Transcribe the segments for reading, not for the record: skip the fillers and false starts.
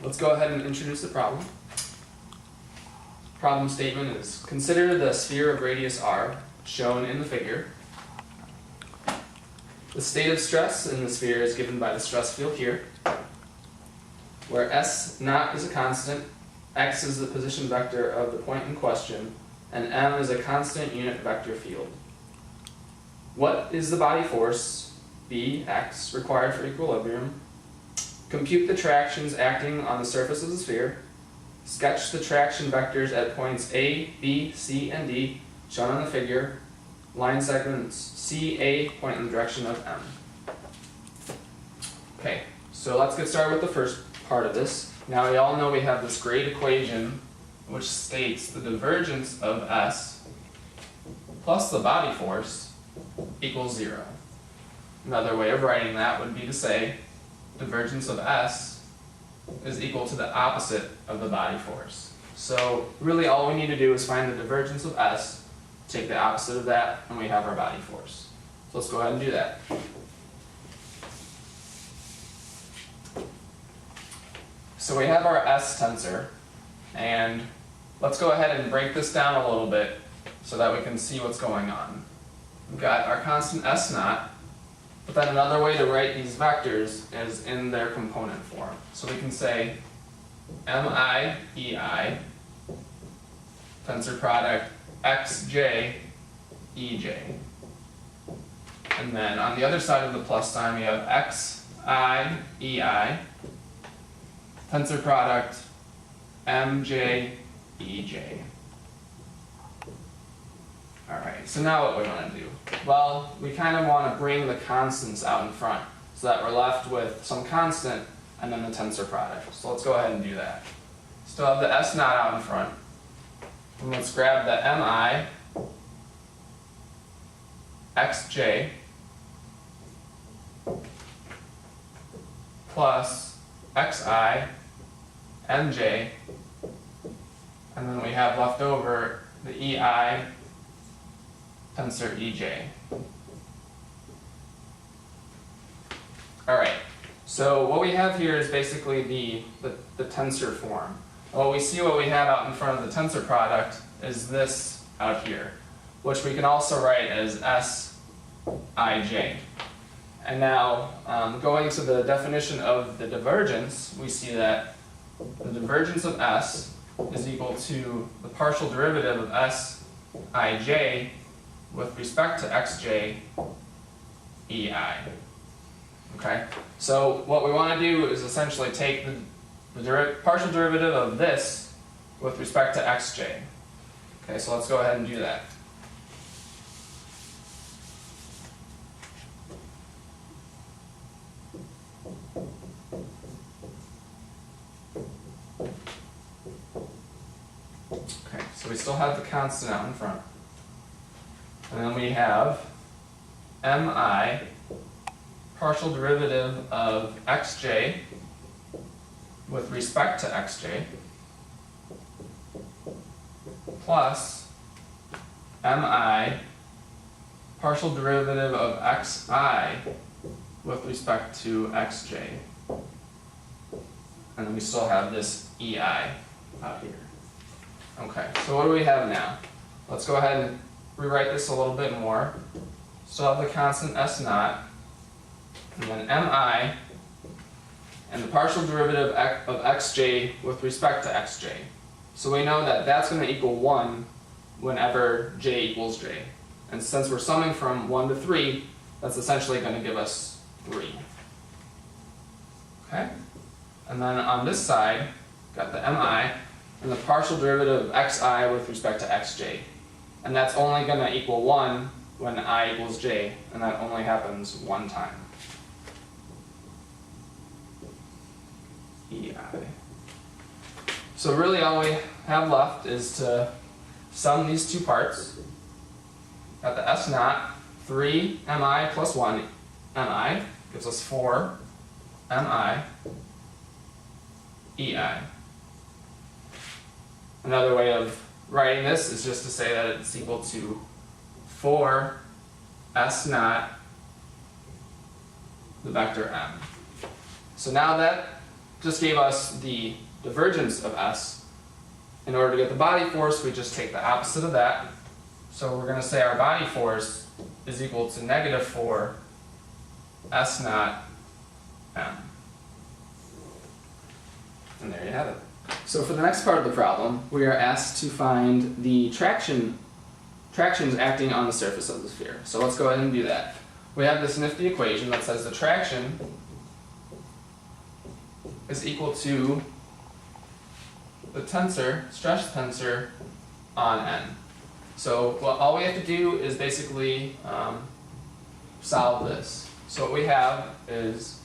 let's go ahead and introduce the problem. Problem statement is, consider the sphere of radius r shown in the figure. The state of stress in the sphere is given by the stress field here, where S naught is a constant, x is the position vector of the point in question, and m is a constant unit vector field. What is the body force, B, x, required for equilibrium? Compute the tractions acting on the surface of the sphere. Sketch the traction vectors at points A, B, C, and D, shown on the figure. Line segments CA point in the direction of M. Okay, so let's get started with the first part of this. Now we all know we have this great equation which states the divergence of S plus the body force equals 0. Another way of writing that would be to say divergence of S is equal to the opposite of the body force. So really all we need to do is find the divergence of S, take the opposite of that, and we have our body force. So let's go ahead and do that. So we have our S tensor, and let's go ahead and break this down a little bit so that we can see what's going on. We've got our constant S naught, but then another way to write these vectors is in their component form. So we can say mi ei tensor product xj ej. And then on the other side of the plus sign we have xi ei tensor product mj ej. Alright, so now what we want to do? Well, we kind of want to bring the constants out in front so that we're left with some constant and then the tensor product. So let's go ahead and do that. Still have the S naught out in front. And let's grab the mi xj plus xi mj, and then we have left over the ei tensor ej. Alright, so what we have here is basically the tensor form. Well, we see what we have out in front of the tensor product is this out here, which we can also write as Sij. And now, going to the definition of the divergence, we see that the divergence of S is equal to the partial derivative of Sij with respect to xj ei. Okay, so what we want to do is essentially take the partial derivative of this with respect to xj. Okay, so let's go ahead and do that. Okay, so we still have the constant out in front. And then we have mi partial derivative of xj with respect to xj plus mi partial derivative of xi with respect to xj. And then we still have this ei out here. Okay, so what do we have now? Let's go ahead and rewrite this a little bit more. Still have the constant S naught, and then mi, and the partial derivative of xj with respect to xj. So we know that that's going to equal 1 whenever j equals j. And since we're summing from 1 to 3, that's essentially going to give us 3. Okay? And then on this side, got the mi, and the partial derivative of xi with respect to xj. And that's only going to equal 1 when I equals j, and that only happens one time. Ei. So really all we have left is to sum these two parts. Got the S naught, 3 mi plus 1 mi, gives us 4 mi ei. Another way of writing this is just to say that it's equal to 4 S naught, the vector m. So now that just gave us the divergence of S. In order to get the body force, we just take the opposite of that. So we're going to say our body force is equal to negative 4 S naught M. And there you have it. So for the next part of the problem, we are asked to find the tractions acting on the surface of the sphere. So let's go ahead and do that. We have this nifty equation that says the traction is equal to the tensor, stress tensor, on n. So all we have to do is basically solve this. So what we have is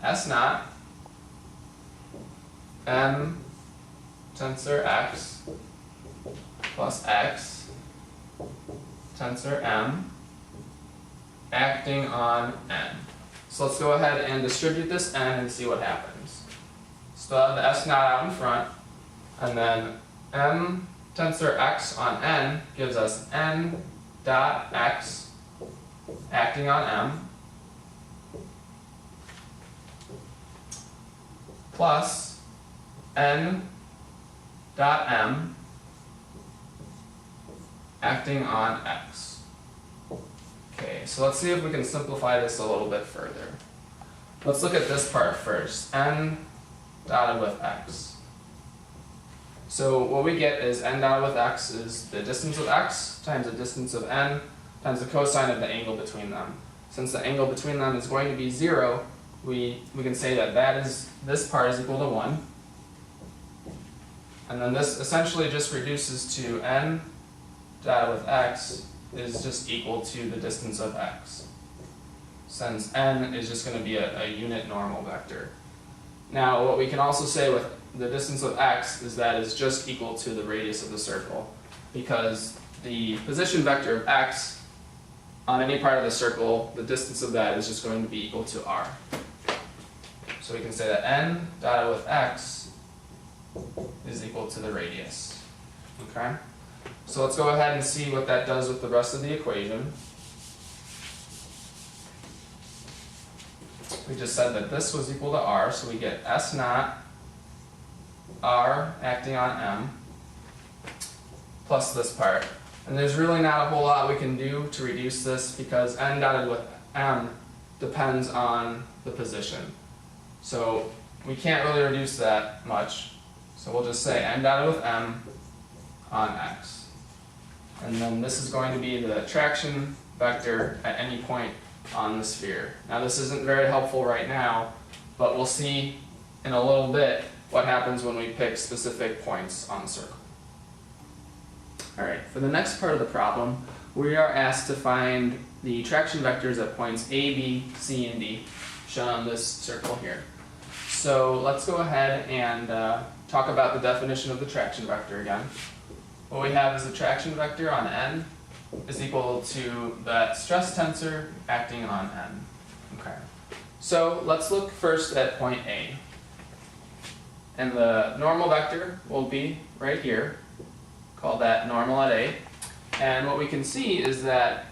S naught m tensor x plus x tensor m acting on n. So let's go ahead and distribute this n and see what happens. So the S naught out in front, and then m tensor x on n gives us n dot x acting on m plus n dot m acting on x. Okay, so let's see if we can simplify this a little bit further. Let's look at this part first, n dotted with x. So what we get is n dotted with x is the distance of x times the distance of n times the cosine of the angle between them. Since the angle between them is going to be 0, we can say that this part is equal to 1. And then this essentially just reduces to n dotted with x is just equal to the distance of x, since n is just going to be a unit normal vector. Now what we can also say with the distance of x is that it's just equal to the radius of the circle, because the position vector of x on any part of the circle, the distance of that is just going to be equal to r. So we can say that n dotted with x is equal to the radius. Okay? So let's go ahead and see what that does with the rest of the equation. We just said that this was equal to r, so we get S naught r acting on m plus this part. And there's really not a whole lot we can do to reduce this because n dotted with m depends on the position. So we can't really reduce that much. So we'll just say n dotted with m on x. And then this is going to be the traction vector at any point on the sphere. Now this isn't very helpful right now, but we'll see in a little bit what happens when we pick specific points on the circle. Alright, for the next part of the problem, we are asked to find the traction vectors at points A, B, C, and D, shown on this circle here. So let's go ahead and talk about the definition of the traction vector again. What we have is the traction vector on n is equal to that stress tensor acting on n. Okay. So let's look first at point A. And the normal vector will be right here. Call that normal at A. And what we can see is that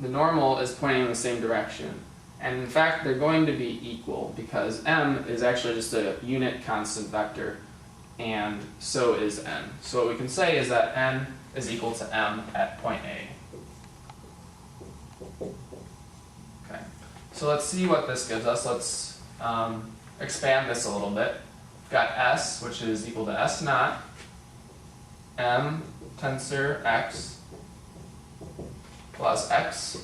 the normal is pointing in the same direction. And in fact, they're going to be equal because m is actually just a unit constant vector, and so is n. So what we can say is that n is equal to m at point A. Okay, so let's see what this gives us. Let's expand this a little bit. We've got s, which is equal to s naught m tensor x plus x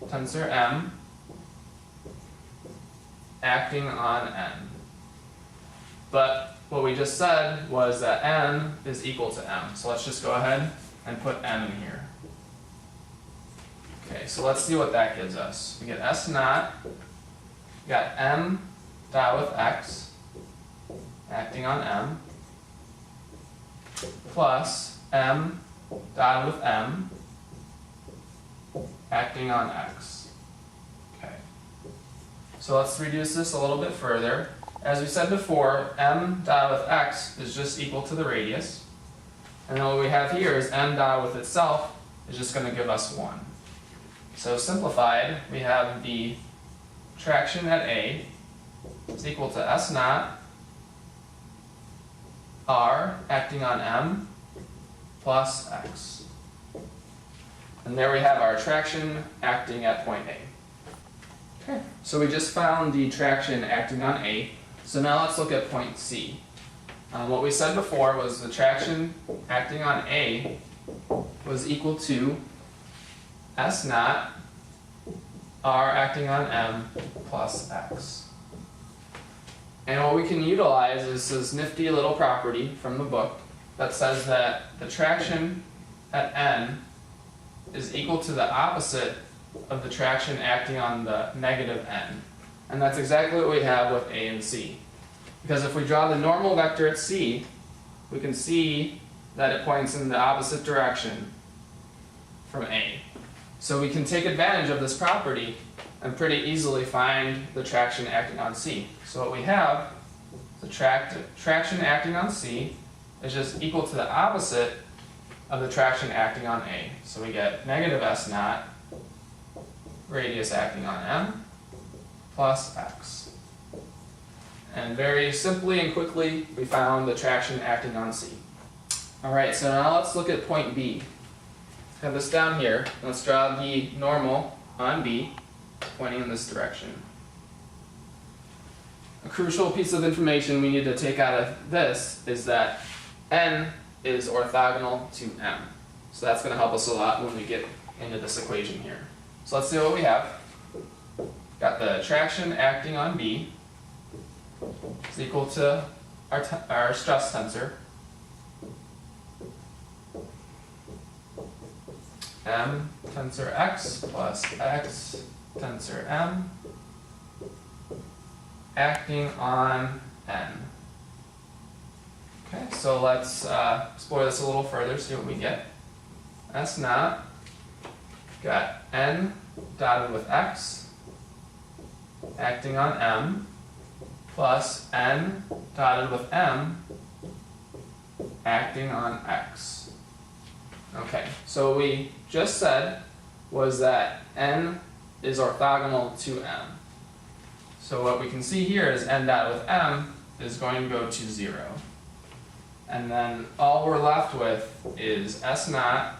tensor m acting on n. But what we just said was that n is equal to m. So let's just go ahead and put m in here. Okay, so let's see what that gives us. We get s naught, we got m dot with x acting on m, plus m dot with m acting on x. Okay. So let's reduce this a little bit further. As we said before, m dot with x is just equal to the radius. And then what we have here is m dot with itself is just going to give us 1. So simplified, we have the traction at A is equal to s naught R acting on M plus X. And there we have our traction acting at point A. Okay, so we just found the traction acting on A. So now let's look at point C. What we said before was the traction acting on A was equal to S naught R acting on M plus X. And what we can utilize is this nifty little property from the book that says that the traction at N is equal to the opposite of the traction acting on the negative N. And that's exactly what we have with A and C. Because if we draw the normal vector at C, we can see that it points in the opposite direction from A. So we can take advantage of this property and pretty easily find the traction acting on C. So what we have, the traction acting on C is just equal to the opposite of the traction acting on A. So we get negative S naught, radius acting on M, plus X. And very simply and quickly, we found the traction acting on C. Alright, so now let's look at point B. Have this down here. Let's draw the normal on B, pointing in this direction. A crucial piece of information we need to take out of this is that N is orthogonal to M. So that's going to help us a lot when we get into this equation here. So let's see what we have. Got the traction acting on B is equal to our stress tensor, M tensor X plus X tensor M acting on N. Okay, so let's explore this a little further, see what we get. S naught, got N dotted with X acting on M, plus N dotted with M acting on X. Okay, so what we just said was that N is orthogonal to M. So what we can see here is N dotted with M is going to go to 0. And then all we're left with is S naught,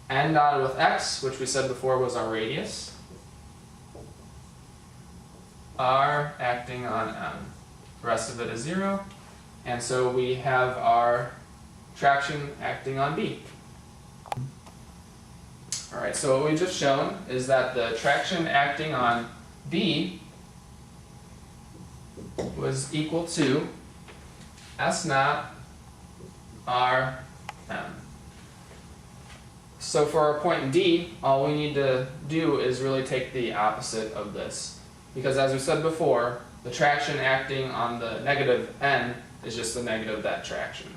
N dotted with X, which we said before was our radius, R acting on M. The rest of it is 0. And so we have our traction acting on B. Alright, so what we've just shown is that the traction acting on B was equal to S naught R M. So for our point D, all we need to do is really take the opposite of this. Because as we said before, the traction acting on the negative N is just the negative of that traction.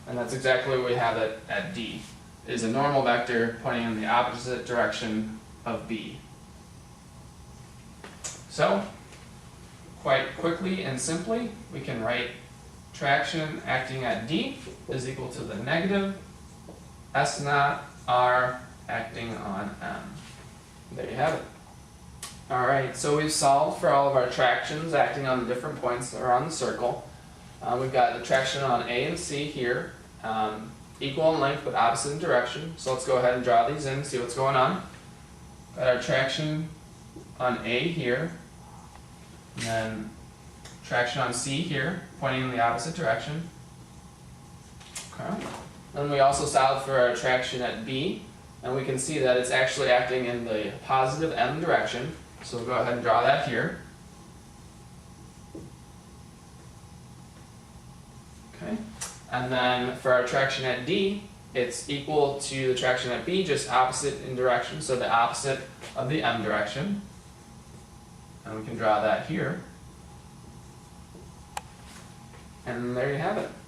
And that's exactly what we have at D, is a normal vector pointing in the opposite direction of B. So, quite quickly and simply, we can write traction acting at D is equal to the negative S naught R acting on M. There you have it. Alright, so we've solved for all of our tractions acting on the different points around the circle. We've got the traction on A and C here, equal in length but opposite in direction. So let's go ahead and draw these in and see what's going on. Got our traction on A here, and then traction on C here, pointing in the opposite direction. Okay. Then we also solved for our traction at B, and we can see that it's actually acting in the positive M direction. So we'll go ahead and draw that here. Okay. And then for our traction at D, it's equal to the traction at B, just opposite in direction, so the opposite of the M direction. And we can draw that here. And there you have it.